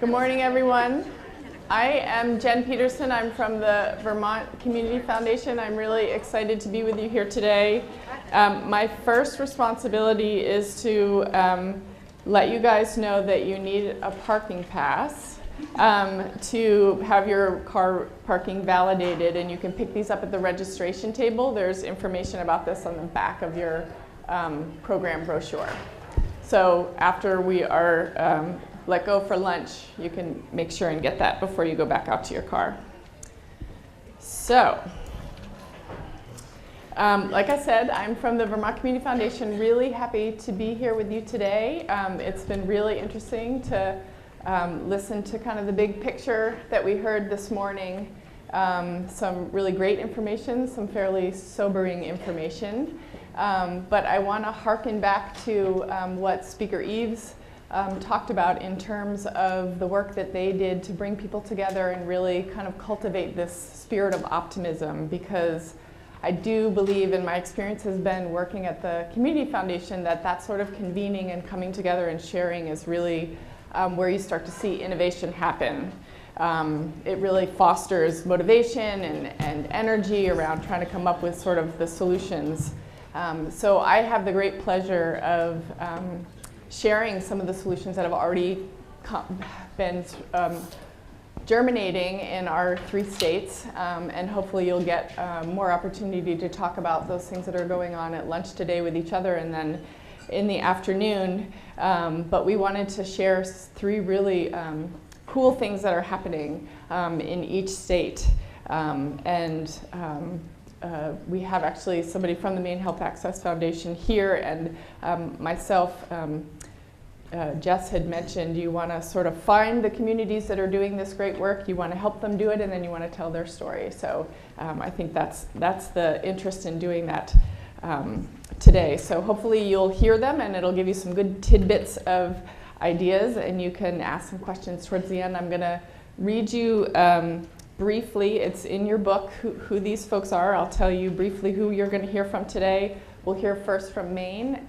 Good morning, everyone. I am Jen Peterson. I'm from the Vermont Community Foundation. I'm really excited to be with you here today. My first responsibility is to let you guys know that you need a parking pass to have your car parking validated, and you can pick these up at the registration table. There's information about this on the back of your program brochure. So after we are let go for lunch, you can make sure and get that before you go back out to your car. So, like I said, I'm from the Vermont Community Foundation. Really happy to be here with you today. It's been really interesting to listen to kind of the big picture that we heard this morning. Some really great information, some fairly sobering information. But I want to harken back to what Speaker Eves talked about in terms of the work that they did to bring people together and really kind of cultivate this spirit of optimism, because I do believe, and my experience has been working at the Community Foundation, that sort of convening and coming together and sharing is really where you start to see innovation happen. It really fosters motivation and energy around trying to come up with sort of the solutions. So I have the great pleasure of sharing some of the solutions that have already been germinating in our 3 states, and hopefully you'll get more opportunity to talk about those things that are going on at lunch today with each other and then in the afternoon. But we wanted to share 3 really cool things that are happening in each state. We have actually somebody from the Maine Health Access Foundation here, and myself, Jess had mentioned you want to sort of find the communities that are doing this great work, you want to help them do it, and then you want to tell their story. So I think that's the interest in doing that today. So hopefully you'll hear them, and it'll give you some good tidbits of ideas, and you can ask some questions towards the end. I'm going to read you briefly, it's in your book, who these folks are. I'll tell you briefly who you're going to hear from today. We'll hear first from Maine,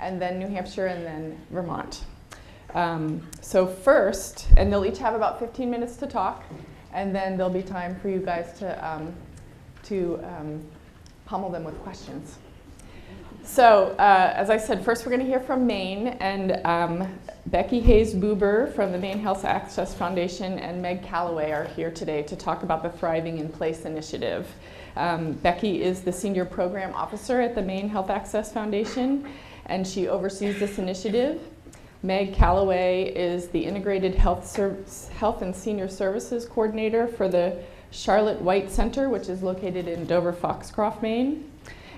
and then New Hampshire, and then Vermont. So first, and they'll each have about 15 minutes to talk, and then there'll be time for you guys to pummel them with questions. So, as I said, first we're going to hear from Maine, and Becky Hayes-Buber from the Maine Health Access Foundation and Meg Calloway are here today to talk about the Thriving in Place initiative. Becky is the Senior Program Officer at the Maine Health Access Foundation, and she oversees this initiative. Meg Calloway is the Integrated Health and Senior Services Coordinator for the Charlotte White Center, which is located in Dover-Foxcroft, Maine.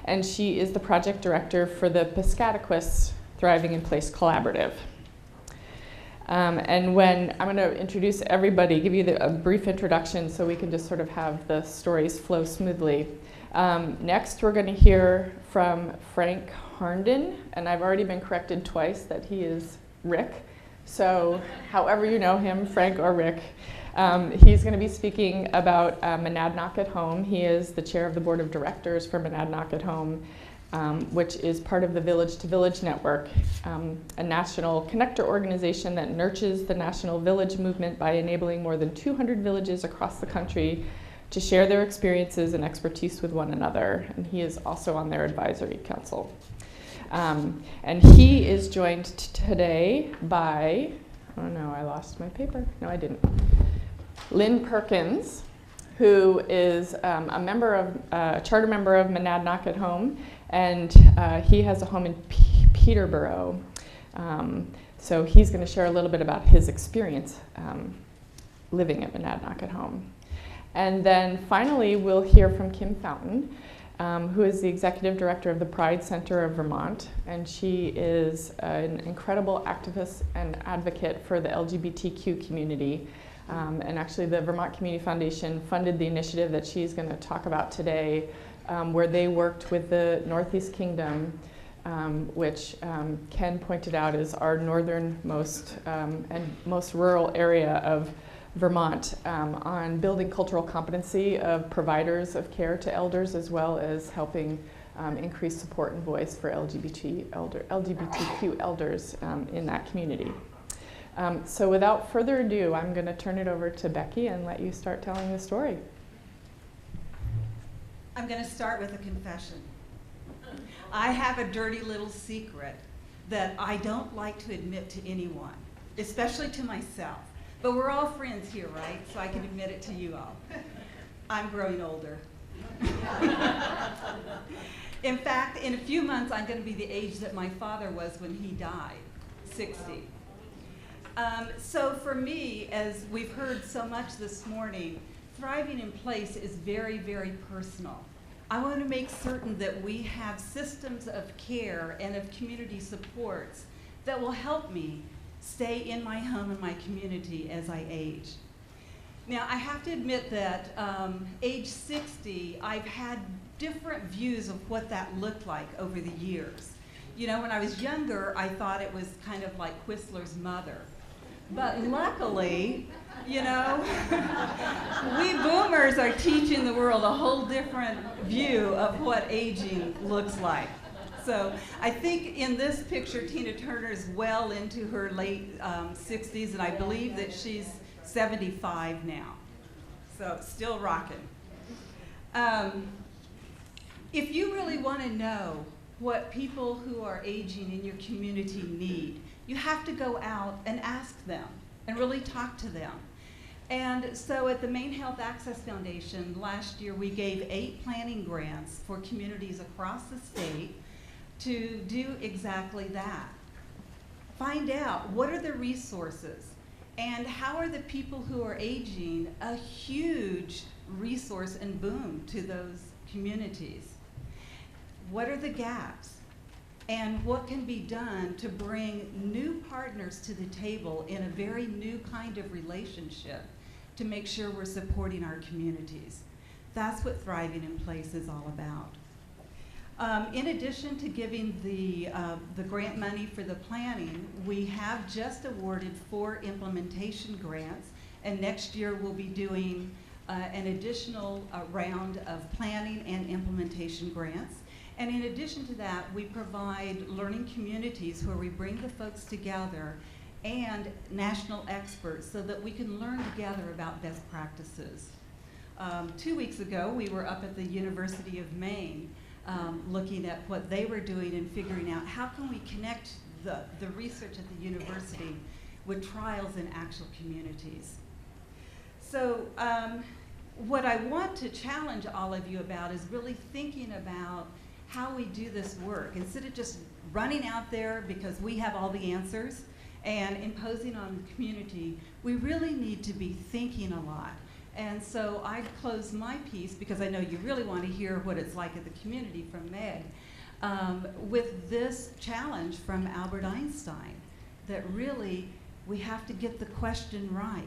And she is the project director for the Piscataquis Thriving in Place Collaborative. And when I'm going to introduce everybody, give you a brief introduction so we can just sort of have the stories flow smoothly. Next, we're going to hear from Frank Harnden, and I've already been corrected twice that he is Rick. So however you know him, Frank or Rick, he's going to be speaking about Monadnock at Home. He is the chair of the board of directors for Monadnock at Home, which is part of the Village to Village Network, a national connector organization that nurtures the national village movement by enabling more than 200 villages across the country to share their experiences and expertise with one another. And he is also on their advisory council. And he is joined today by, oh no, I lost my paper. No, I didn't. Lynn Perkins, who is a charter member of Monadnock at Home, and he has a home in Peterborough. So he's going to share a little bit about his experience living at Monadnock at Home. And then finally, we'll hear from Kim Fountain, who is the executive director of the Pride Center of Vermont, and she is an incredible activist and advocate for the LGBTQ community. And actually the Vermont Community Foundation funded the initiative that she's going to talk about today, where they worked with the Northeast Kingdom, which Ken pointed out is our northernmost and most rural area of Vermont, on building cultural competency of providers of care to elders, as well as helping increase support and voice for LGBTQ elders in that community. So without further ado, I'm going to turn it over to Becky and let you start telling the story. I'm going to start with a confession. I have a dirty little secret that I don't like to admit to anyone, especially to myself. But we're all friends here, right? So I can admit it to you all. I'm growing older. In fact, in a few months, I'm going to be the age that my father was when he died, 60. So for me, as we've heard so much this morning, thriving in place is very, very personal. I want to make certain that we have systems of care and of community supports that will help me stay in my home and my community as I age. Now, I have to admit that age 60, I've had different views of what that looked like over the years. You know, when I was younger, I thought it was kind of like Whistler's mother. But luckily, you know, we boomers are teaching the world a whole different view of what aging looks like. So I think in this picture, Tina Turner is well into her late 60s, and I believe that she's 75 now. So still rocking. If you really want to know what people who are aging in your community need, you have to go out and ask them and really talk to them. And so at the Maine Health Access Foundation, last year we gave 8 planning grants for communities across the state to do exactly that. Find out what are the resources and how are the people who are aging a huge resource and boom to those communities. What are the gaps? And what can be done to bring new partners to the table in a very new kind of relationship to make sure we're supporting our communities. That's what Thriving in Place is all about. In addition to giving the grant money for the planning, we have just awarded 4 implementation grants, and next year we'll be doing an additional round of planning and implementation grants. And in addition to that, we provide learning communities where we bring the folks together and national experts so that we can learn together about best practices. 2 weeks ago, we were up at the University of Maine looking at what they were doing and figuring out how can we connect the research at the university with trials in actual communities. So what I want to challenge all of you about is really thinking about how we do this work. Instead of just running out there because we have all the answers and imposing on the community, we really need to be thinking a lot. And so I close my piece, because I know you really want to hear what it's like at the community from Meg, with this challenge from Albert Einstein, that really we have to get the question right.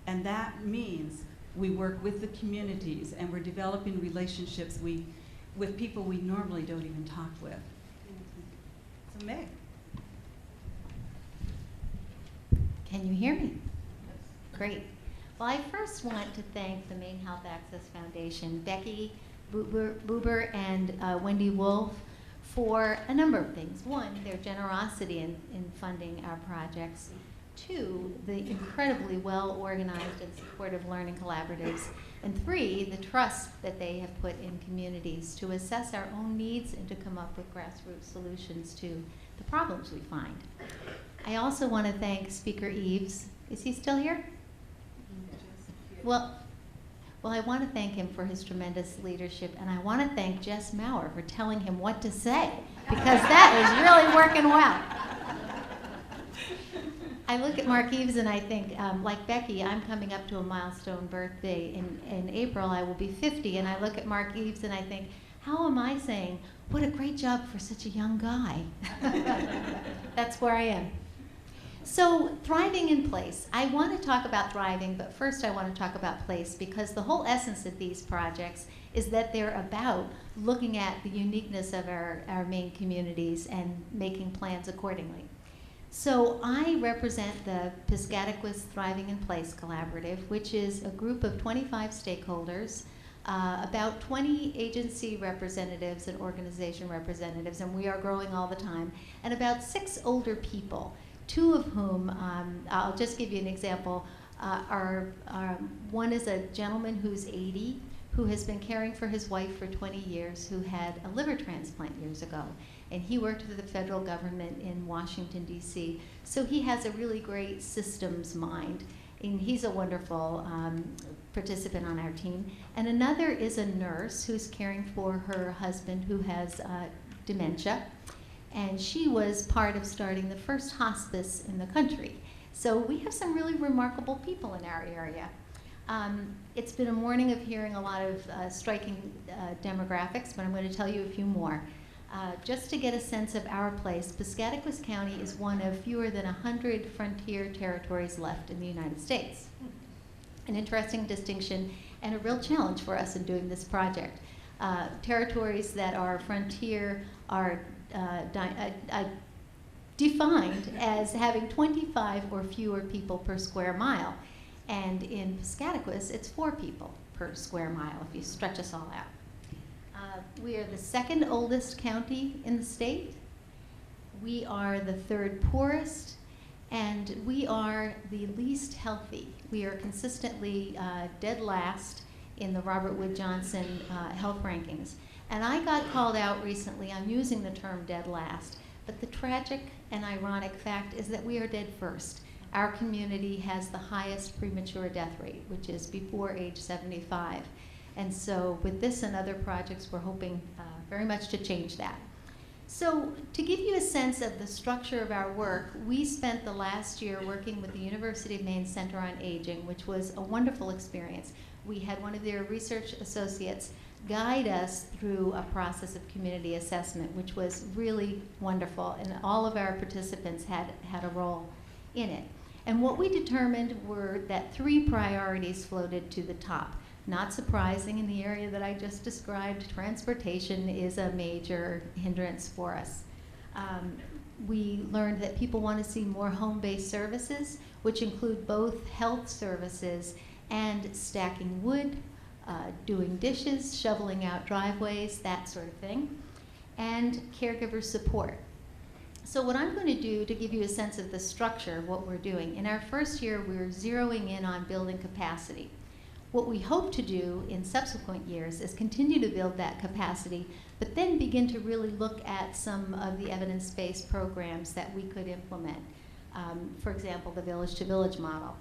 And that means we work with the communities and we're developing relationships with people we normally don't even talk with. So Meg. Can you hear me? Great. Well, I first want to thank the Maine Health Access Foundation, Becky Buber and Wendy Wolf, for a number of things. 1, their generosity in funding our projects. 2, the incredibly well-organized and supportive learning collaboratives. And 3, the trust that they have put in communities to assess our own needs and to come up with grassroots solutions to the problems we find. I also want to thank Speaker Eves. Is he still here? Well, I want to thank him for his tremendous leadership, and I want to thank Jess Maurer for telling him what to say, because that is really working well. I look at Mark Eves and I think, like Becky, I'm coming up to a milestone birthday. In April, I will be 50, and I look at Mark Eves and I think, how am I saying, what a great job for such a young guy? That's where I am. So, thriving in place. I want to talk about thriving, but first I want to talk about place, because the whole essence of these projects is that they're about looking at the uniqueness of our Maine communities and making plans accordingly. So I represent the Piscataquis Thriving in Place Collaborative, which is a group of 25 stakeholders, about 20 agency representatives and organization representatives, and we are growing all the time, and about 6 older people. two of whom, I'll just give you an example, one is a gentleman who's 80, who has been caring for his wife for 20 years, who had a liver transplant years ago. And he worked for the federal government in Washington, D.C. So he has a really great systems mind. And he's a wonderful participant on our team. And another is a nurse who's caring for her husband who has dementia. And she was part of starting the first hospice in the country. So we have some really remarkable people in our area. It's been a morning of hearing a lot of striking demographics, but I'm going to tell you a few more. Just to get a sense of our place, Piscataquis County is one of fewer than 100 frontier territories left in the United States. An interesting distinction and a real challenge for us in doing this project. Territories that are frontier are defined as having 25 or fewer people per square mile. And in Piscataquis, it's 4 people per square mile if you stretch us all out. We are the second oldest county in the state. We are the third poorest, and we are the least healthy. We are consistently dead last in the Robert Wood Johnson health rankings. And I got called out recently on using the term dead last, but the tragic and ironic fact is that we are dead first. Our community has the highest premature death rate, which is before age 75. And so with this and other projects, we're hoping very much to change that. So to give you a sense of the structure of our work, we spent the last year working with the University of Maine Center on Aging, which was a wonderful experience. We had one of their research associates guide us through a process of community assessment, which was really wonderful, and all of our participants had a role in it. And what we determined were that 3 priorities floated to the top. Not surprising in the area that I just described, transportation is a major hindrance for us. We learned that people want to see more home-based services, which include both health services and stacking wood, doing dishes, shoveling out driveways, that sort of thing, and caregiver support. So what I'm going to do to give you a sense of the structure of what we're doing, in our first year, we're zeroing in on building capacity. What we hope to do in subsequent years is continue to build that capacity, but then begin to really look at some of the evidence-based programs that we could implement. For example, the village-to-village model.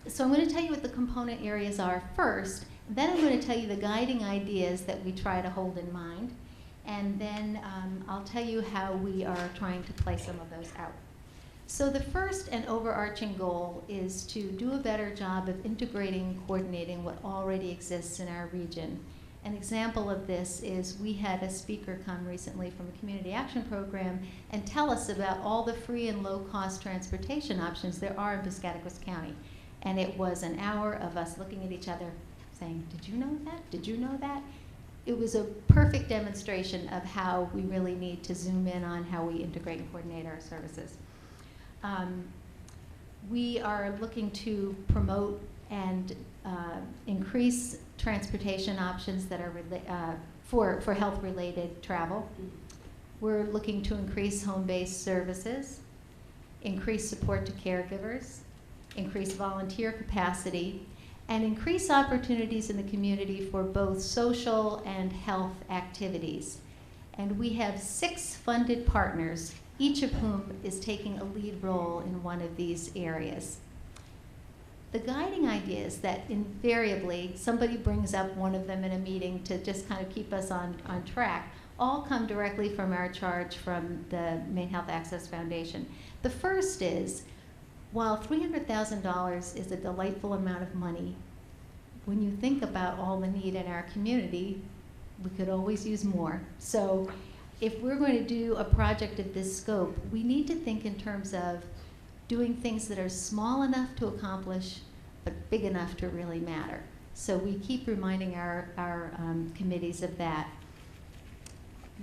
So I'm going to tell you what the component areas are first, then I'm going to tell you the guiding ideas that we try to hold in mind, and then I'll tell you how we are trying to play some of those out. So the first and overarching goal is to do a better job of integrating and coordinating what already exists in our region. An example of this is we had a speaker come recently from a community action program and tell us about all the free and low-cost transportation options there are in Piscataquis County. And it was an hour of us looking at each other saying, did you know that? Did you know that? It was a perfect demonstration of how we really need to zoom in on how we integrate and coordinate our services. We are looking to promote and increase transportation options that are for health-related travel. We're looking to increase home-based services, increase support to caregivers, increase volunteer capacity, and increase opportunities in the community for both social and health activities. And we have 6 funded partners, each of whom is taking a lead role in one of these areas. The guiding idea is that invariably somebody brings up one of them in a meeting to just kind of keep us on track, all come directly from our charge from the Maine Health Access Foundation. The first is, while $300,000 is a delightful amount of money, when you think about all the need in our community, we could always use more. So if we're going to do a project of this scope, we need to think in terms of doing things that are small enough to accomplish, but big enough to really matter. So we keep reminding our committees of that.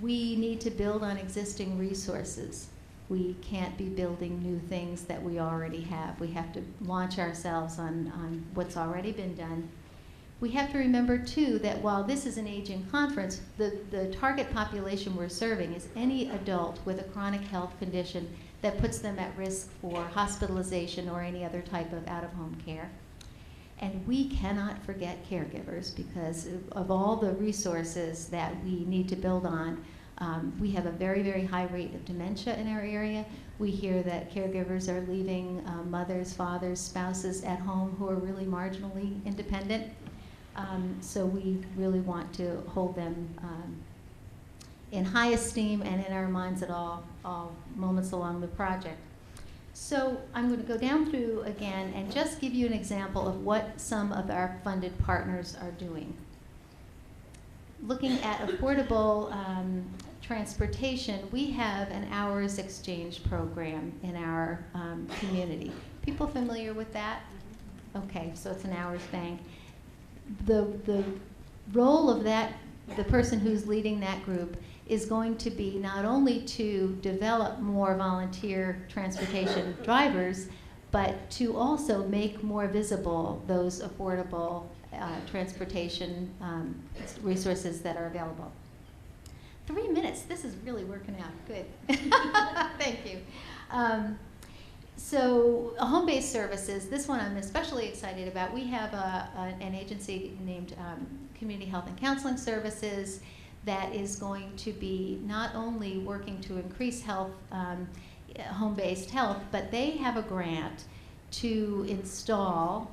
We need to build on existing resources. We can't be building new things that we already have. We have to launch ourselves on what's already been done. We have to remember, too, that while this is an aging conference, the target population we're serving is any adult with a chronic health condition that puts them at risk for hospitalization or any other type of out-of-home care. And we cannot forget caregivers, because of all the resources that we need to build on. We have a very, very high rate of dementia in our area. We hear that caregivers are leaving mothers, fathers, spouses at home who are really marginally independent. So we really want to hold them in high esteem and in our minds at all moments along the project. So I'm going to go down through again and just give you an example of what some of our funded partners are doing. Looking at affordable transportation, we have an hours exchange program in our community. People familiar with that? Okay, so it's an hours bank. The role of that, the person who's leading that group, is going to be not only to develop more volunteer transportation drivers, but to also make more visible those affordable transportation resources that are available. 3 minutes, this is really working out good. Thank you. So home-based services, this one I'm especially excited about. We have an agency named Community Health and Counseling Services that is going to be not only working to increase health, home-based health, but they have a grant to install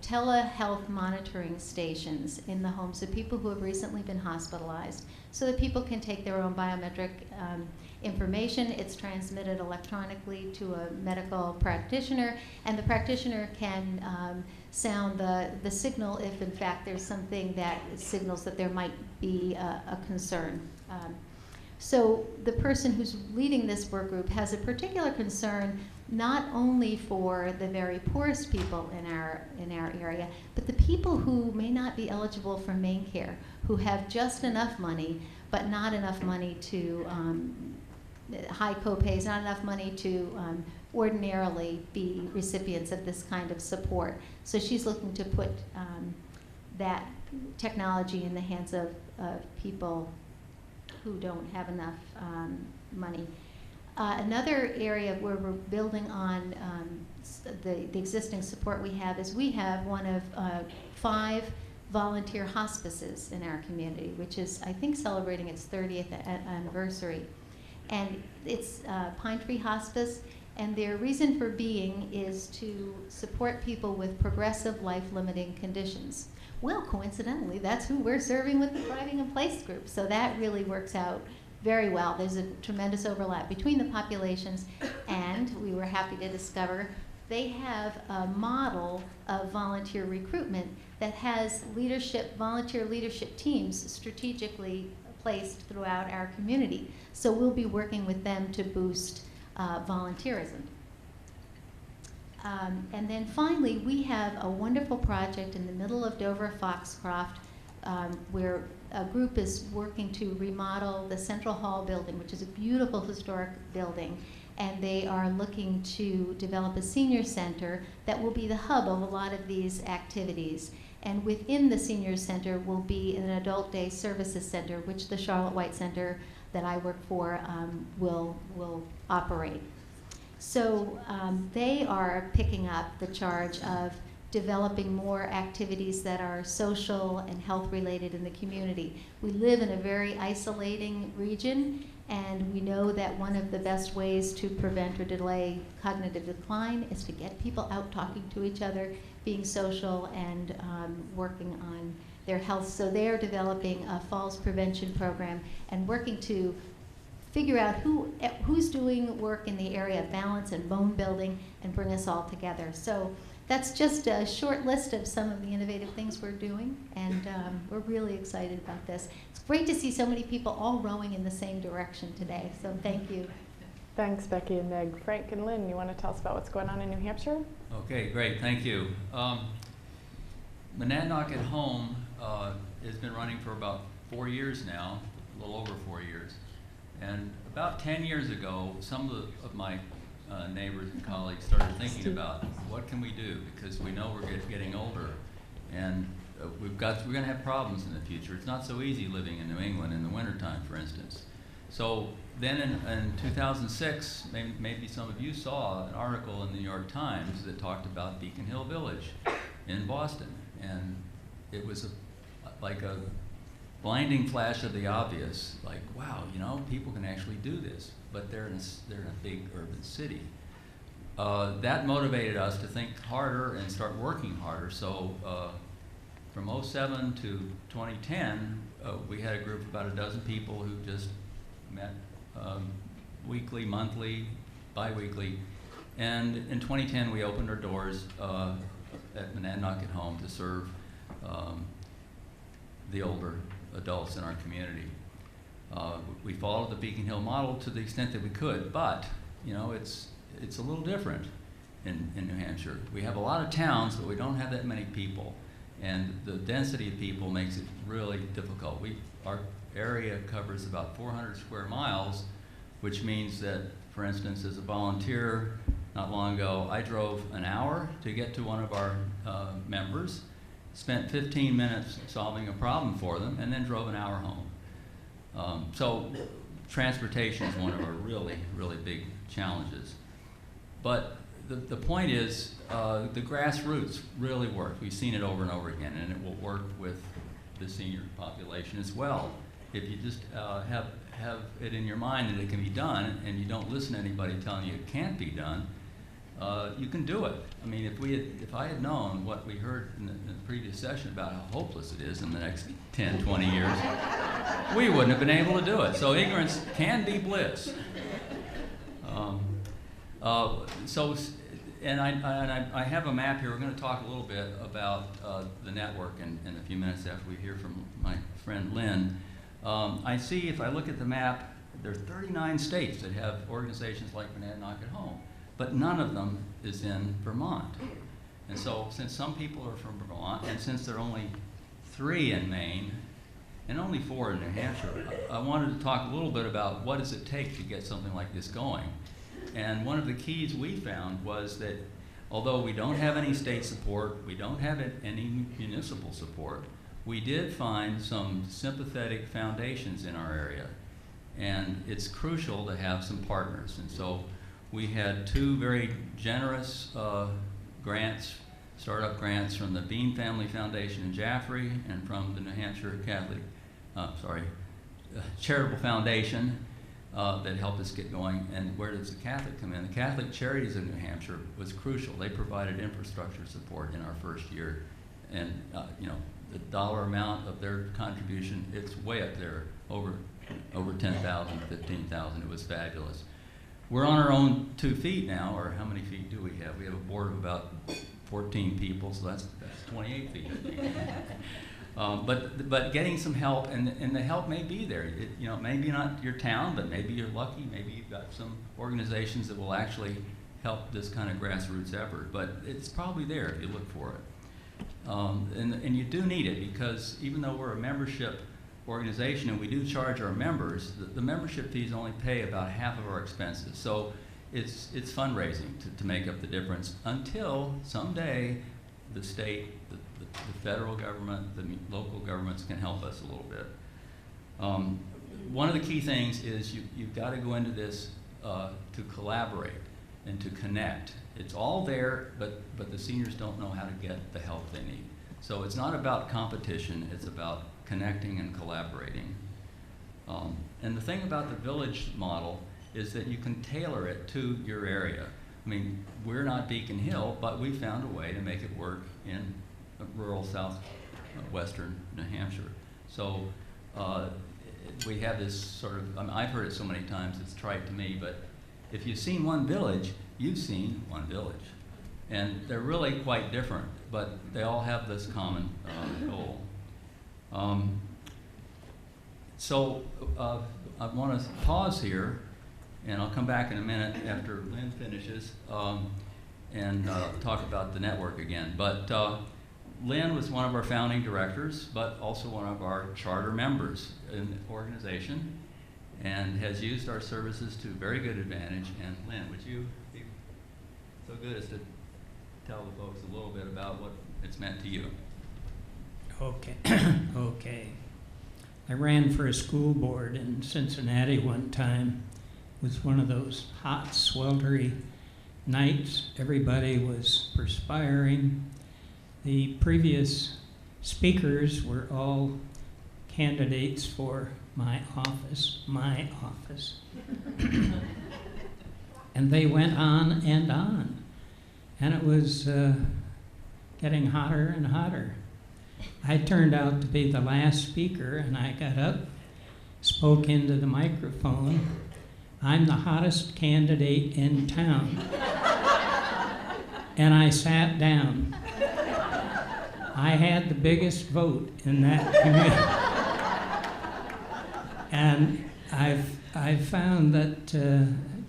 telehealth monitoring stations in the homes of people who have recently been hospitalized, so that people can take their own biometric information. It's transmitted electronically to a medical practitioner, and the practitioner can sound the signal if in fact there's something that signals that there might be a concern. So the person who's leading this work group has a particular concern not only for the very poorest people in our area, but the people who may not be eligible for Maine Care, who have just enough money, but not enough money to high copays, not enough money to ordinarily be recipients of this kind of support. So she's looking to put that technology in the hands of people who don't have enough money. Another area where we're building on the existing support we have is we have one of 5 volunteer hospices in our community, which is, I think, celebrating its 30th anniversary. And it's Pine Tree Hospice, and their reason for being is to support people with progressive life-limiting conditions. Well, coincidentally, that's who we're serving with the Thriving in Place group, so that really works out very well. There's a tremendous overlap between the populations, and we were happy to discover they have a model of volunteer recruitment that has volunteer leadership teams strategically placed throughout our community. So we'll be working with them to boost volunteerism. And then finally, we have a wonderful project in the middle of Dover-Foxcroft where a group is working to remodel the Central Hall building, which is a beautiful historic building, and they are looking to develop a senior center that will be the hub of a lot of these activities. And within the senior center will be an adult day services center, which the Charlotte White Center that I work for will operate. So they are picking up the charge of developing more activities that are social and health related in the community. We live in a very isolating region, and we know that one of the best ways to prevent or delay cognitive decline is to get people out talking to each other, being social, and working on their health. So they're developing a falls prevention program and working to figure out who's doing work in the area of balance and bone building and bring us all together. So that's just a short list of some of the innovative things we're doing, and we're really excited about this. It's great to see so many people all rowing in the same direction today, so thank you. Thanks, Becky and Meg. Frank and Lynn, you want to tell us about what's going on in New Hampshire? Okay, great, thank you. Monadnock at Home has been running for about 4 years now, a little over 4 years. And about 10 years ago, some of my neighbors and colleagues started thinking about what can we do, because we know we're getting older, and we're going to have problems in the future. It's not so easy living in New England in the wintertime, for instance. So then in 2006, maybe some of you saw an article in the New York Times that talked about Beacon Hill Village in Boston. And it was like a blinding flash of the obvious, like, wow, you know, people can actually do this, but they're in a big urban city. That motivated us to think harder and start working harder. So from 2007 to 2010, we had a group of about a dozen people who just met weekly, monthly, bi-weekly. And in 2010, we opened our doors at Monadnock at Home to serve the older adults in our community. We followed the Beacon Hill model to the extent that we could, but you know, it's a little different in New Hampshire. We have a lot of towns, but we don't have that many people. And the density of people makes it really difficult. Our area covers about 400 square miles, which means that, for instance, as a volunteer, not long ago, I drove an hour to get to one of our members, spent 15 minutes solving a problem for them, and then drove an hour home. So transportation is one of our really, really big challenges. But the point is, the grassroots really work. We've seen it over and over again, and it will work with the senior population as well. If you just have it in your mind that it can be done, and you don't listen to anybody telling you it can't be done, you can do it. I mean, if I had known what we heard in the previous session about how hopeless it is in the next 10, 20 years, we wouldn't have been able to do it. So ignorance can be bliss. I have a map here. We're going to talk a little bit about the network in a few minutes after we hear from my friend Lynn. I see, if I look at the map, there are 39 states that have organizations like Monadnock at Home, but none of them is in Vermont. And so since some people are from Vermont, and since there are only 3 in Maine, and only 4 in New Hampshire, I wanted to talk a little bit about what does it take to get something like this going. And one of the keys we found was that although we don't have any state support, we don't have any municipal support, we did find some sympathetic foundations in our area. And it's crucial to have some partners. And so we had 2 very generous grants, startup grants from the Bean Family Foundation in Jaffrey and from the New Hampshire Charitable Foundation that helped us get going. And where does the Catholic come in? The Catholic Charities of New Hampshire was crucial. They provided infrastructure support in our first year. And you know, the dollar amount of their contribution, it's way up there, over 10,000, 15,000. It was fabulous. We're on our own 2 feet now, or how many feet do we have? We have a board of about 14 people, so that's 28 feet, I think. But getting some help, and the help may be there. You know, maybe not your town, but maybe you're lucky. Maybe you've got some organizations that will actually help this kind of grassroots effort. But it's probably there if you look for it. And you do need it, because even though we're a membership organization and we do charge our members, the membership fees only pay about half of our expenses. So it's fundraising to make up the difference until someday the state, the federal government, the local governments can help us a little bit. One of the key things is you've got to go into this to collaborate and to connect. It's all there, but the seniors don't know how to get the help they need. So it's not about competition, it's about connecting and collaborating. And the thing about the village model is that you can tailor it to your area. I mean, we're not Beacon Hill, but we found a way to make it work in rural southwestern New Hampshire. So we have this sort of, I mean, I've heard it so many times, it's trite to me, but if you've seen one village, you've seen one village. And they're really quite different, but they all have this common goal. I want to pause here, and I'll come back in a minute after Lynn finishes and talk about the network again. But Lynn was one of our founding directors, but also one of our charter members in the organization, and has used our services to very good advantage. And Lynn, would you be so good as to tell the folks a little bit about what it's meant to you? Okay. Okay. I ran for a school board in Cincinnati one time. It was one of those hot, sweltery nights. Everybody was perspiring. The previous speakers were all candidates for my office. And they went on. And it was getting hotter and hotter. I turned out to be the last speaker, and I got up, spoke into the microphone. I'm the hottest candidate in town. And I sat down. I had the biggest vote in that community. And I've found that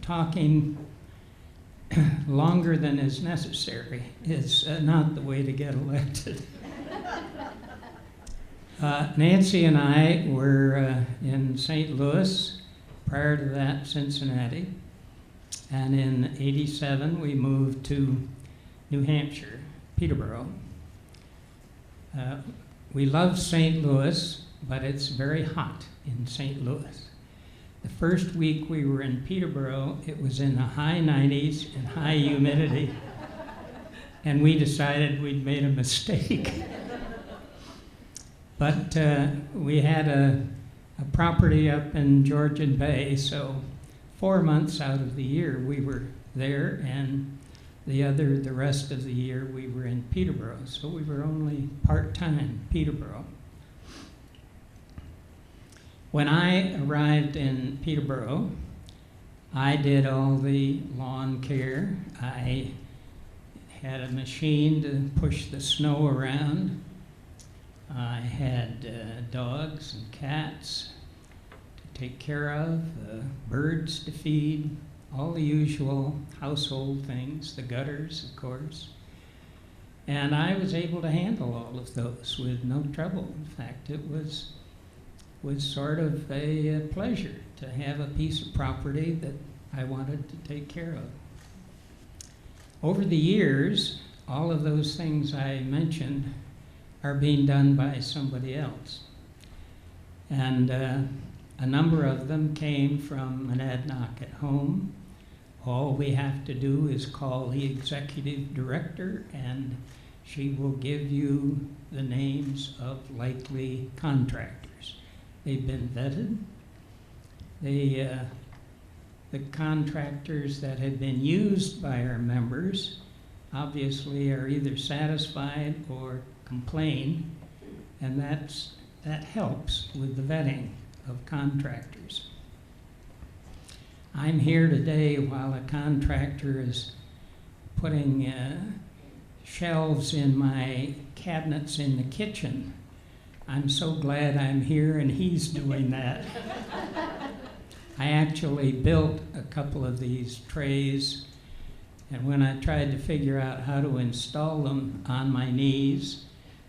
talking longer than is necessary is not the way to get elected. Nancy and I were in St. Louis, prior to that Cincinnati, and in '87 we moved to New Hampshire, Peterborough. We love St. Louis, but it's very hot in St. Louis. The first week we were in Peterborough, it was in the high 90s and high humidity, and we decided we'd made a mistake. But we had a property up in Georgian Bay, so 4 months out of the year we were there, and the rest of the year we were in Peterborough, so we were only part-time Peterborough. When I arrived in Peterborough, I did all the lawn care. I had a machine to push the snow around. I had dogs and cats to take care of, birds to feed, all the usual household things, the gutters, of course. And I was able to handle all of those with no trouble. In fact, it was sort of a pleasure to have a piece of property that I wanted to take care of. Over the years, all of those things I mentioned are being done by somebody else. And a number of them came from Monadnock at home. All we have to do is call the executive director, and she will give you the names of likely contractors. They've been vetted. The contractors that have been used by our members obviously are either satisfied or complain, and that helps with the vetting of contractors. I'm here today while a contractor is putting shelves in my cabinets in the kitchen. I'm so glad I'm here and he's doing that. I actually built a couple of these trays, and when I tried to figure out how to install them on my knees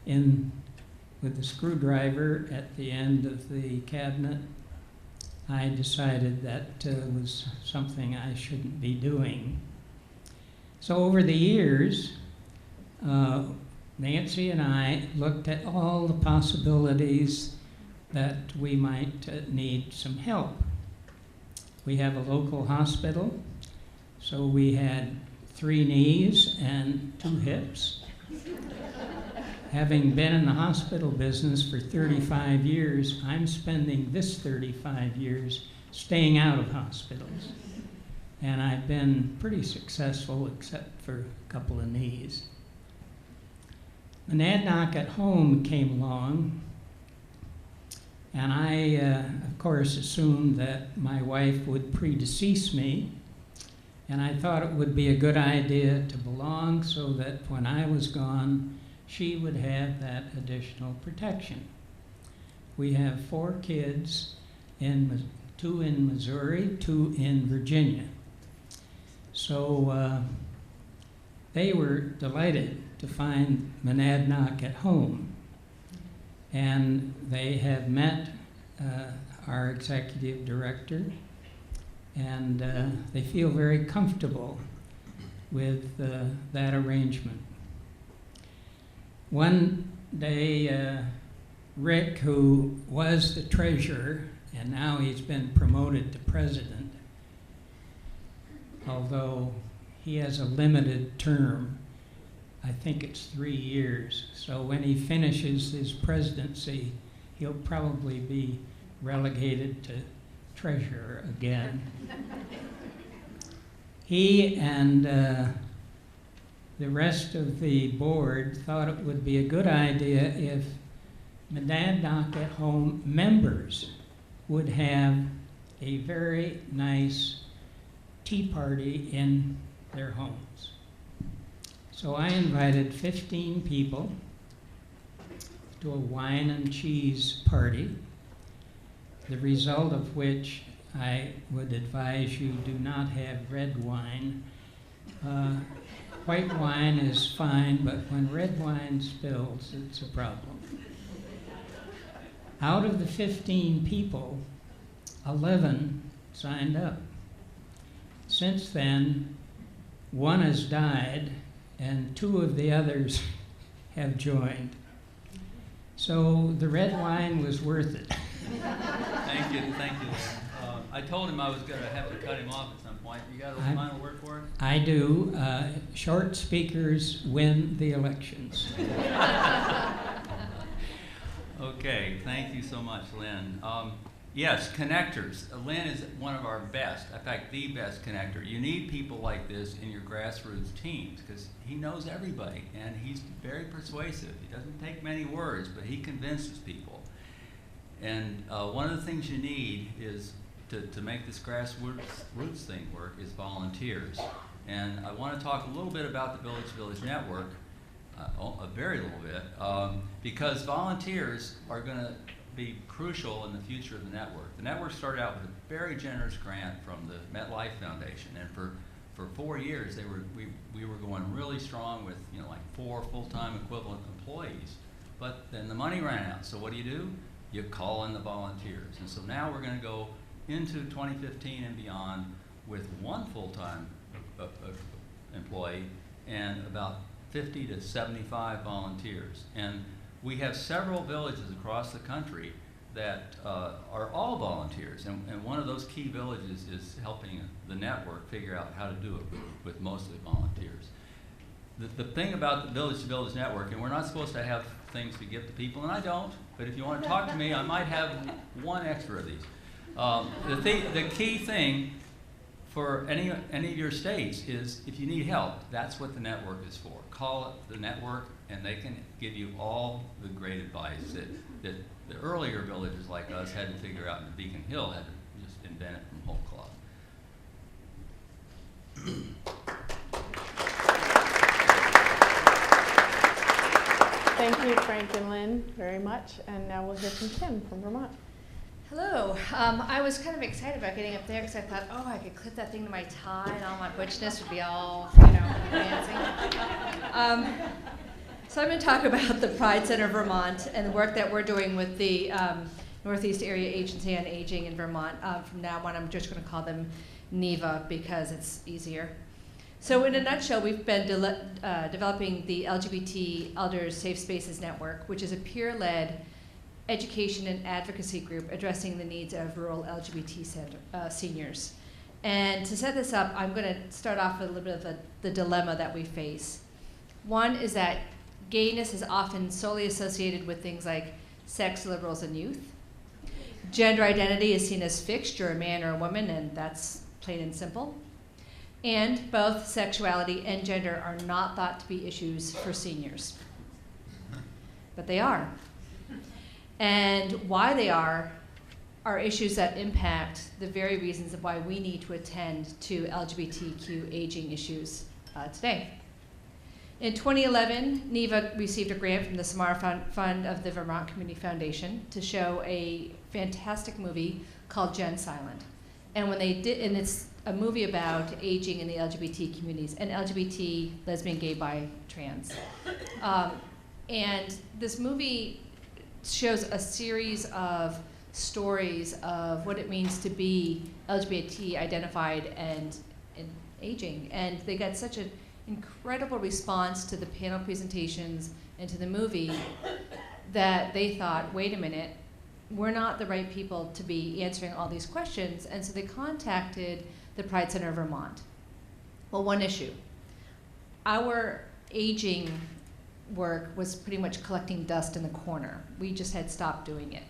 with the screwdriver at the end of the cabinet, I decided that was something I shouldn't be doing. So over the years, Nancy and I looked at all the possibilities that we might need some help. We have a local hospital, so we had 3 knees and 2 hips. Having been in the hospital business for 35 years, I'm spending this 35 years staying out of hospitals. And I've been pretty successful except for a couple of knees. Monadnock at Home came along, and I, of course, assumed that my wife would predecease me, and I thought it would be a good idea to belong so that when I was gone, she would have that additional protection. We have 4 kids, 2 in Missouri, 2 in Virginia. So they were delighted to find Monadnock at Home. And they have met our executive director, and they feel very comfortable with that arrangement. One day, Rick, who was the treasurer, and now he's been promoted to president, although he has a limited term. I think it's 3 years. So when he finishes his presidency, he'll probably be relegated to treasurer again. He and the rest of the board thought it would be a good idea if Monadnock at Home members would have a very nice tea party in their homes. So I invited 15 people to a wine and cheese party, the result of which I would advise you do not have red wine. White wine is fine, but when red wine spills, it's a problem. Out of the 15 people, 11 signed up. Since then, one has died, and 2 of the others have joined. So the red wine was worth it. Thank you. I told him I was going to have to cut him off at some point. You got a final word for it? I do. Short speakers win the elections. Okay, thank you so much, Lynn. Yes, connectors. Lynn is one of our best, in fact, the best connector. You need people like this in your grassroots teams because he knows everybody and he's very persuasive. He doesn't take many words, but he convinces people. And one of the things you need is to make this grassroots thing work is volunteers. And I want to talk a little bit about the Village Network, a very little bit, because volunteers are going to be crucial in the future of the network. The network started out with a very generous grant from the MetLife Foundation, and for 4 years we were going really strong with like 4 full-time equivalent employees. But then the money ran out. So what do? You call in the volunteers. And so now we're going to go into 2015 and beyond with 1 full-time employee and about 50 to 75 volunteers. And we have several villages across the country that are all volunteers, and one of those key villages is helping the network figure out how to do it with mostly volunteers. The thing about the Village Network, and we're not supposed to have things to give to people, and I don't, but if you want to talk to me, I might have 1 extra of these. The key thing for any of your states is if you need help, that's what the network is for. Call it the network, and they can give you all the great advice that the earlier villages like us had to figure out, and Beacon Hill had to just invent it from whole cloth. Thank you, Frank and Lynn, very much. And now we'll hear from Kim from Vermont. Hello. I was kind of excited about getting up there because I thought, oh, I could clip that thing to my tie and all my butchness would be all, dancing. So I'm going to talk about the Pride Center of Vermont and the work that we're doing with the Northeast Area Agency on Aging in Vermont. From now on, I'm just going to call them NEVA because it's easier. So in a nutshell, we've been developing the LGBT Elders Safe Spaces Network, which is a peer-led education and advocacy group addressing the needs of rural LGBT seniors. And to set this up, I'm going to start off with a little bit of the dilemma that we face. One is that gayness is often solely associated with things like sex, liberals, and youth. Gender identity is seen as fixed, you're a man or a woman, and that's plain and simple. And both sexuality and gender are not thought to be issues for seniors. But they are. And why they are issues that impact the very reasons of why we need to attend to LGBTQ aging issues today. In 2011, NEVA received a grant from the Samara Fund of the Vermont Community Foundation to show a fantastic movie called Gen Silent. And when they did, and it's a movie about aging in the LGBT communities, and LGBT, lesbian, gay, bi, trans. And this movie shows a series of stories of what it means to be LGBT identified and aging. And they got such an incredible response to the panel presentations and to the movie that they thought, wait a minute, we're not the right people to be answering all these questions, and so they contacted the Pride Center of Vermont. Well, one issue. Our aging work was pretty much collecting dust in the corner. We just had stopped doing it.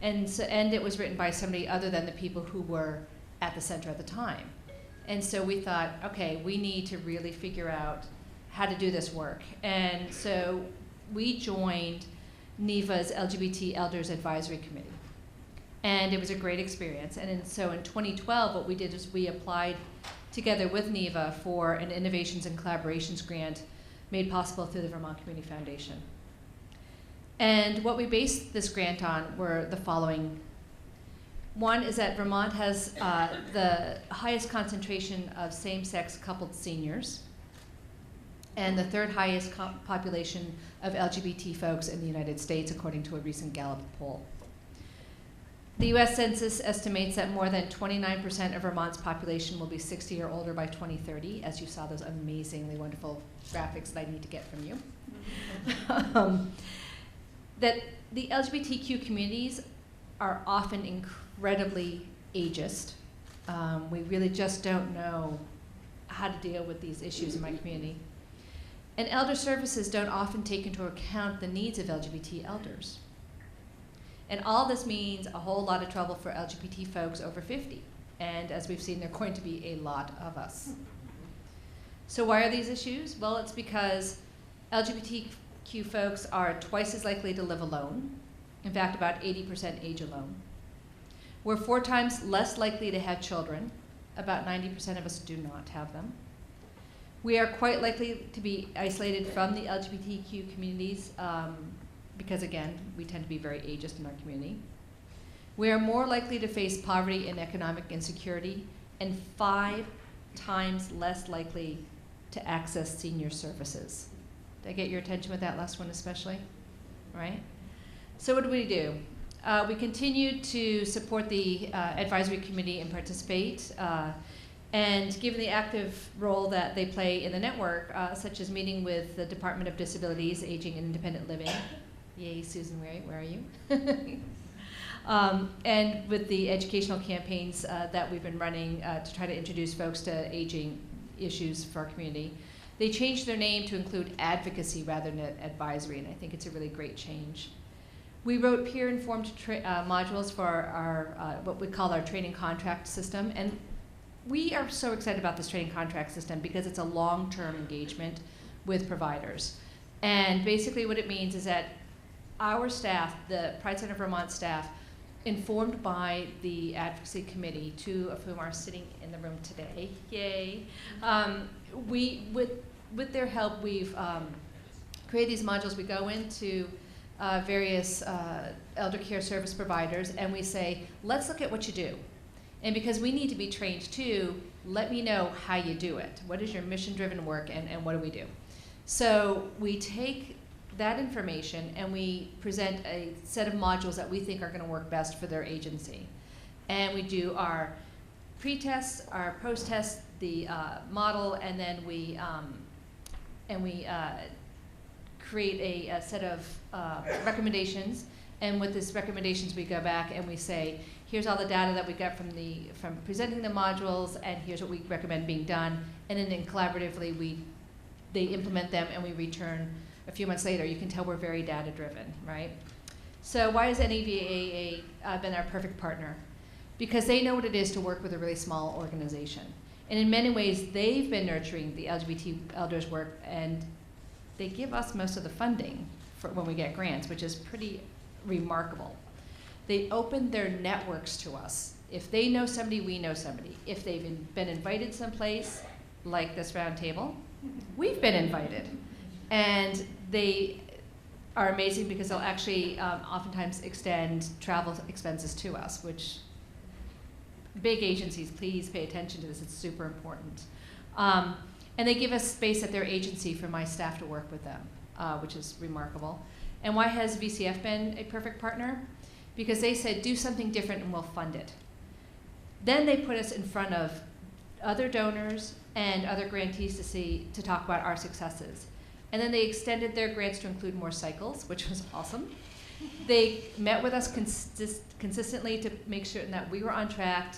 And it was written by somebody other than the people who were at the center at the time. And so we thought, okay, we need to really figure out how to do this work. And so we joined NEVA's LGBT Elders Advisory Committee. And it was a great experience. And so in 2012, what we did is we applied together with NEVA for an Innovations and Collaborations grant made possible through the Vermont Community Foundation. And what we based this grant on were the following. One is that Vermont has the highest concentration of same-sex coupled seniors, and the third highest population of LGBT folks in the United States, according to a recent Gallup poll. The US Census estimates that more than 29% of Vermont's population will be 60 or older by 2030, as you saw those amazingly wonderful graphics that I need to get from you. That the LGBTQ communities are often incredibly ageist. We really just don't know how to deal with these issues in my community. And elder services don't often take into account the needs of LGBT elders. And all this means a whole lot of trouble for LGBT folks over 50. And as we've seen, there are going to be a lot of us. So why are these issues? Well, it's because LGBTQ folks are twice as likely to live alone. In fact, about 80% age alone. We're 4 times less likely to have children. About 90% of us do not have them. We are quite likely to be isolated from the LGBTQ communities because, again, we tend to be very ageist in our community. We are more likely to face poverty and economic insecurity, and 5 times less likely to access senior services. Did I get your attention with that last one especially? Right? So what do? We continue to support the advisory committee and participate. And given the active role that they play in the network, such as meeting with the Department of Disabilities, Aging and Independent Living, yay, Susan, where are you? And with the educational campaigns that we've been running to try to introduce folks to aging issues for our community. They changed their name to include advocacy rather than advisory, and I think it's a really great change. We wrote peer-informed modules for our what we call our training contract system, and we are so excited about this training contract system because it's a long-term engagement with providers. And basically what it means is that our staff, the Pride Center of Vermont staff, informed by the advocacy committee, 2 of whom are sitting in the room today, yay. With their help, we've created these modules. We go into various elder care service providers and we say, let's look at what you do. And because we need to be trained too, let me know how you do it. What is your mission-driven work and what do we do? So we take that information and we present a set of modules that we think are gonna work best for their agency. And we do our pre-tests, our post-tests, the model, and then we create a set of recommendations. And with these recommendations, we go back and we say, here's all the data that we got from presenting the modules, and here's what we recommend being done. And then collaboratively, they implement them, and we return a few months later. You can tell we're very data-driven, right? So why has NEVAA been our perfect partner? Because they know what it is to work with a really small organization. And in many ways, they've been nurturing the LGBT elders work, and they give us most of the funding for when we get grants, which is pretty remarkable. They open their networks to us. If they know somebody, we know somebody. If they've been invited someplace, like this Roundtable, we've been invited. And they are amazing because they'll actually oftentimes extend travel expenses to us, which big agencies, please pay attention to this, it's super important. And they give us space at their agency for my staff to work with them, which is remarkable. And why has VCF been a perfect partner? Because they said, do something different and we'll fund it. Then they put us in front of other donors and other grantees to talk about our successes. And then they extended their grants to include more cycles, which was awesome. They met with us consistently to make sure that we were on track.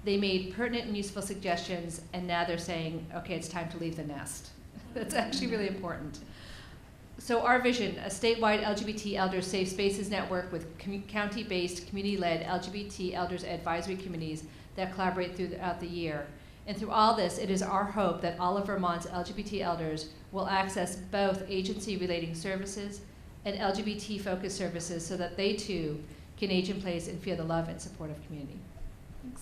They made pertinent and useful suggestions, and now they're saying, okay, it's time to leave the nest. That's actually really important. So our vision, a statewide LGBT elders safe spaces network with county-based, community-led LGBT elders advisory committees that collaborate throughout the year. And through all this, it is our hope that all of Vermont's LGBT elders will access both agency-relating services and LGBT-focused services so that they too can age in place and feel the love and support of community. Thanks.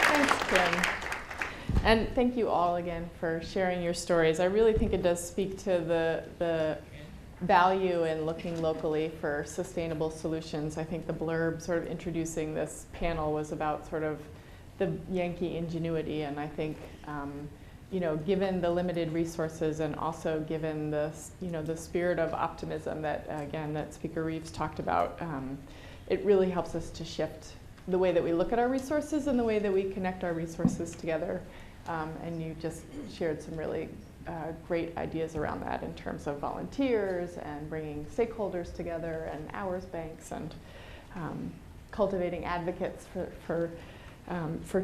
Thanks, Kim. And thank you all again for sharing your stories. I really think it does speak to the value in looking locally for sustainable solutions. I think the blurb sort of introducing this panel was about sort of the Yankee ingenuity, and I think you know, given the limited resources and also given the, you know, the spirit of optimism that, again, that Speaker Reeves talked about, it really helps us to shift the way that we look at our resources and the way that we connect our resources together. And you just shared some really great ideas around that in terms of volunteers and bringing stakeholders together and hours banks and cultivating advocates for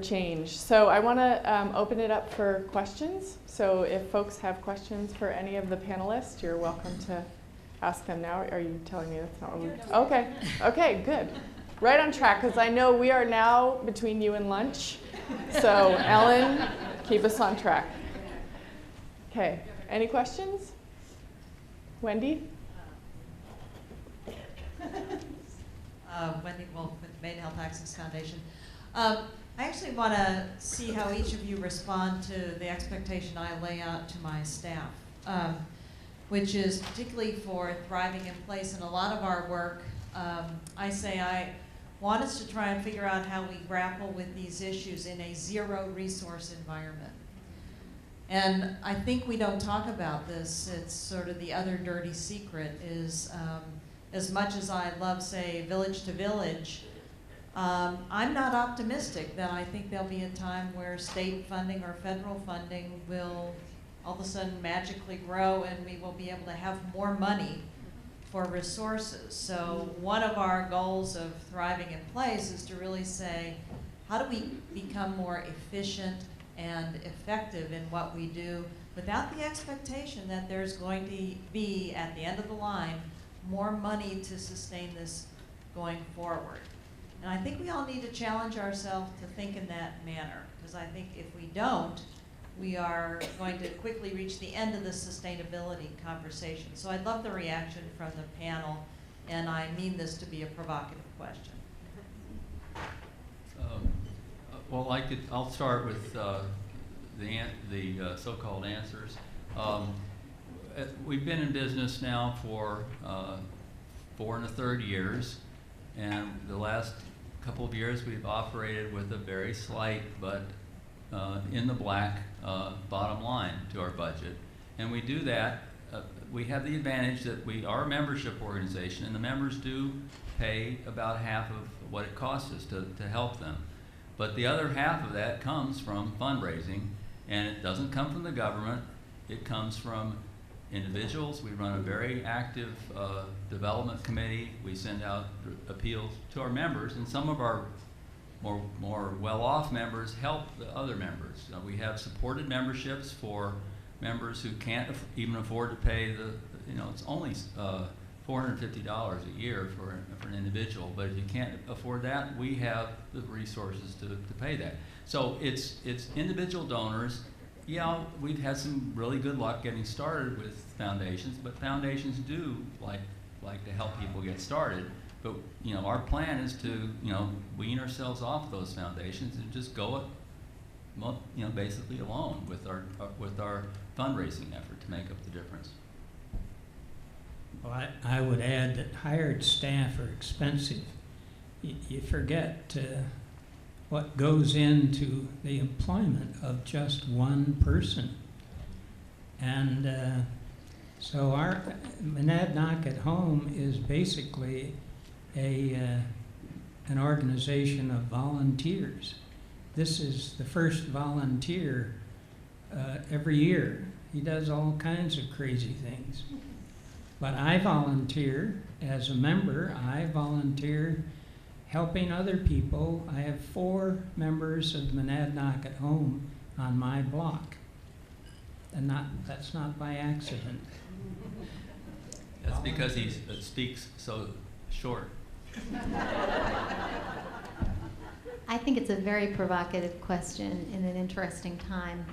change. So I want to open it up for questions. So if folks have questions for any of the panelists, you're welcome to ask them now. Are you telling me that's not what we... Okay. Okay, good. Right on track, because I know we are now between you and lunch. So Ellen, keep us on track. Okay, any questions? Wendy? Wendy Wolf with Maine Health Access Foundation. I actually want to see how each of you respond to the expectation I lay out to my staff, which is particularly for Thriving in Place. In a lot of our work, I say I want us to try and figure out how we grapple with these issues in a zero-resource environment. And I think we don't talk about this. It's sort of the other dirty secret is, as much as I love, say, village to village, I'm not optimistic that I think there'll be a time where state funding or federal funding will all of a sudden magically grow and we will be able to have more money for resources. So one of our goals of Thriving in Place is to really say, how do we become more efficient and effective in what we do without the expectation that there's going to be, at the end of the line, more money to sustain this going forward. And I think we all need to challenge ourselves to think in that manner, because I think if we don't, we are going to quickly reach the end of the sustainability conversation. So I'd love the reaction from the panel, and I mean this to be a provocative question. Well, I'll start with the so-called answers. We've been in business now for 4 1/3 years, and the last couple of years we've operated with a very slight but in the black bottom line to our budget. And we do that, we have the advantage that we are a membership organization, and the members do pay about half of what it costs us to help them. But the other half of that comes from fundraising, and it doesn't come from the government, it comes from individuals. We run a very active development committee. We send out appeals to our members, and some of our more well-off members help the other members. We have supported memberships for members who can't even afford to pay it's only $450 a year for an individual, but if you can't afford that, we have the resources to pay that. So it's individual donors. Yeah, we've had some really good luck getting started with foundations, but foundations do like to help people get started. But our plan is to wean ourselves off those foundations and just go it basically alone with our fundraising effort to make up the difference. Well, I would add that hired staff are expensive. You forget what goes into the employment of just one person. And so our Monadnock at Home is basically an organization of volunteers. This is the first volunteer every year. He does all kinds of crazy things. But I volunteer as a member. I volunteer helping other people. I have 4 members of Monadnock at Home on my block. And that's not by accident. That's because he speaks so short. I think it's a very provocative question in an interesting time.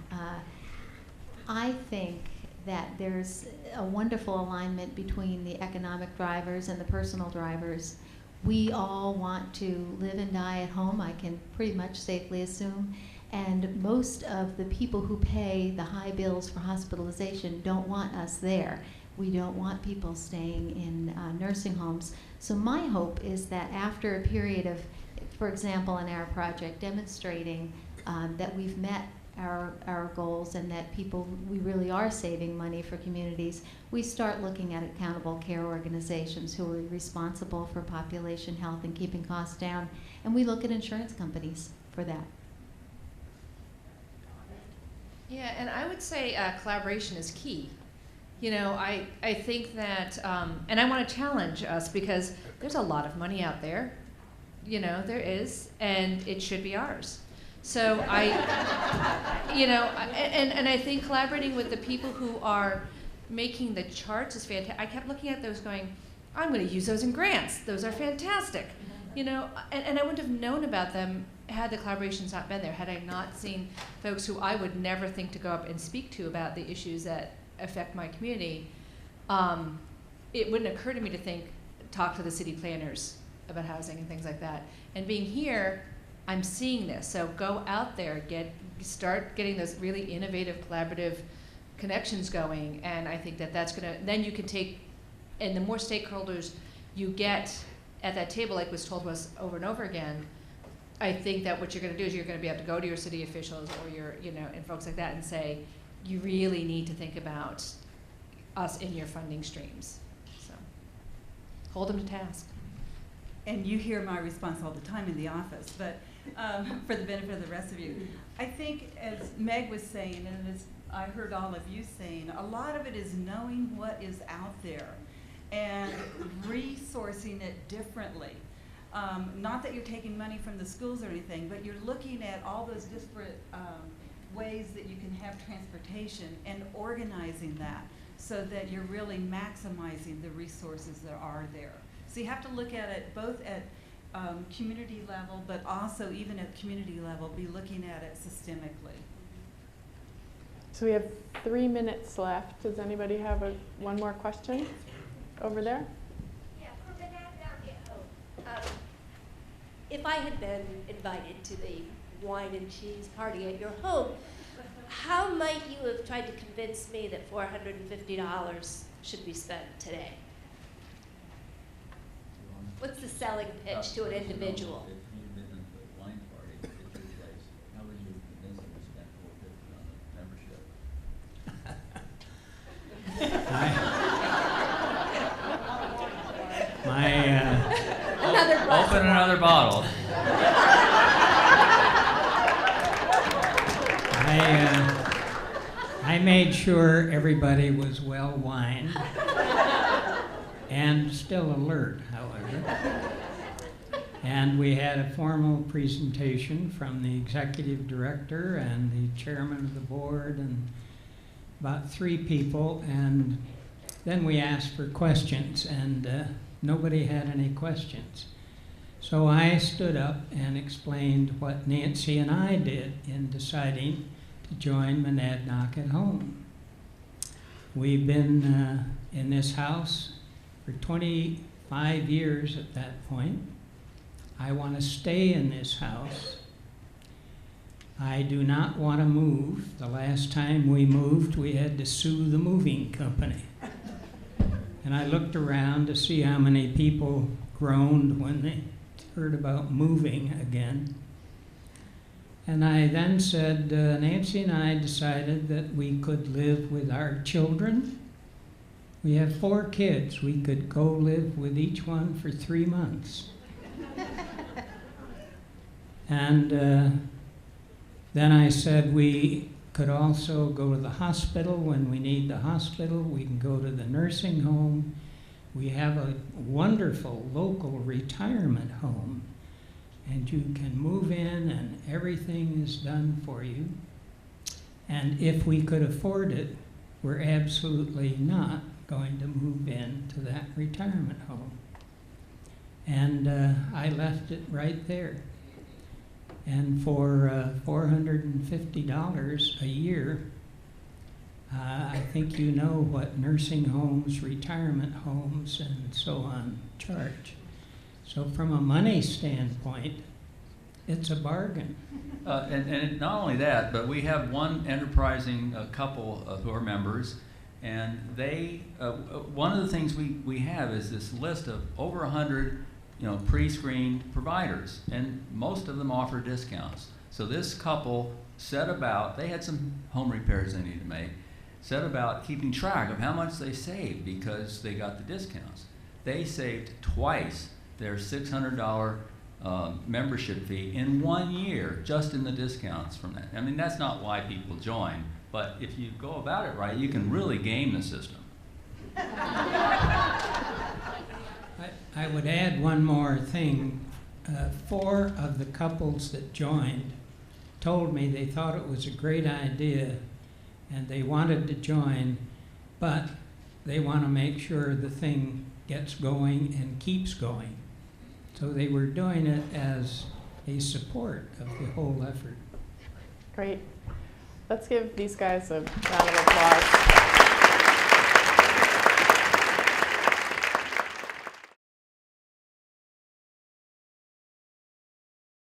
I think that there's a wonderful alignment between the economic drivers and the personal drivers. We all want to live and die at home, I can pretty much safely assume, and most of the people who pay the high bills for hospitalization don't want us there. We don't want people staying in nursing homes. So my hope is that after a period of, for example, in our project, demonstrating that we've met our goals and that we really are saving money for communities, we start looking at accountable care organizations who are responsible for population health and keeping costs down, and we look at insurance companies for that. Yeah, and I would say collaboration is key. You know, I think that, and I want to challenge us because there's a lot of money out there. You know, there is, and it should be ours. So and I think collaborating with the people who are making the charts is fantastic. I kept looking at those going, I'm going to use those in grants. Those are fantastic. You know, and I wouldn't have known about them had the collaborations not been there, had I not seen folks who I would never think to go up and speak to about the issues that affect my community. It wouldn't occur to me to talk to the city planners about housing and things like that. And being here, I'm seeing this. So go out there, start getting those really innovative, collaborative connections going. And I think that's gonna, then you can take, and the more stakeholders you get at that table, like was told to us over and over again, I think that what you're gonna do is you're gonna be able to go to your city officials or your, and folks like that and say, you really need to think about us in your funding streams. So hold them to task. And you hear my response all the time in the office, but for the benefit of the rest of you, I think as Meg was saying, and as I heard all of you saying, a lot of it is knowing what is out there and resourcing it differently. Not that you're taking money from the schools or anything, but you're looking at all those disparate ways that you can have transportation and organizing that so that you're really maximizing the resources that are there. So you have to look at it both at community level, but also even at community level, be looking at it systemically. So we have 3 minutes left. Does anybody have one more question over there? Yeah, for Monadnock at Home. If I had been invited to the wine and cheese party at your home, how might you have tried to convince me that $450 should be spent today? What's the selling pitch to an individual? If you've been at the wine party at your place, how would you convince them to spend $450 on a membership? Open another bottle. I made sure everybody was well wined and still alert, however. And we had a formal presentation from the executive director and the chairman of the board and about 3 people, and then we asked for questions, and nobody had any questions. So I stood up and explained what Nancy and I did in deciding to join Monadnock at Home. We've been in this house for 25 years at that point. I want to stay in this house. I do not want to move. The last time we moved, we had to sue the moving company. And I looked around to see how many people groaned when they heard about moving again. And I then said, Nancy and I decided that we could live with our children. We have 4 kids. We could go live with each one for 3 months. And then I said we could also go to the hospital when we need the hospital. We can go to the nursing home. We have a wonderful local retirement home, and you can move in and everything is done for you. And if we could afford it, we're absolutely not going to move into that retirement home. And I left it right there. And for $450 a year, I think you know what nursing homes, retirement homes, and so on charge. So from a money standpoint, it's a bargain. And not only that, but we have one enterprising couple who are members, and they, one of the things we have is this list of over 100 pre-screened providers, and most of them offer discounts. So this couple set about, they had some home repairs they needed to make, set about keeping track of how much they saved because they got the discounts. They saved twice their $600 membership fee in 1 year just in the discounts from that. I mean, that's not why people join, but if you go about it right, you can really game the system. I would add one more thing. 4 of the couples that joined told me they thought it was a great idea and they wanted to join, but they want to make sure the thing gets going and keeps going. So they were doing it as a support of the whole effort. Great. Let's give these guys a round of applause.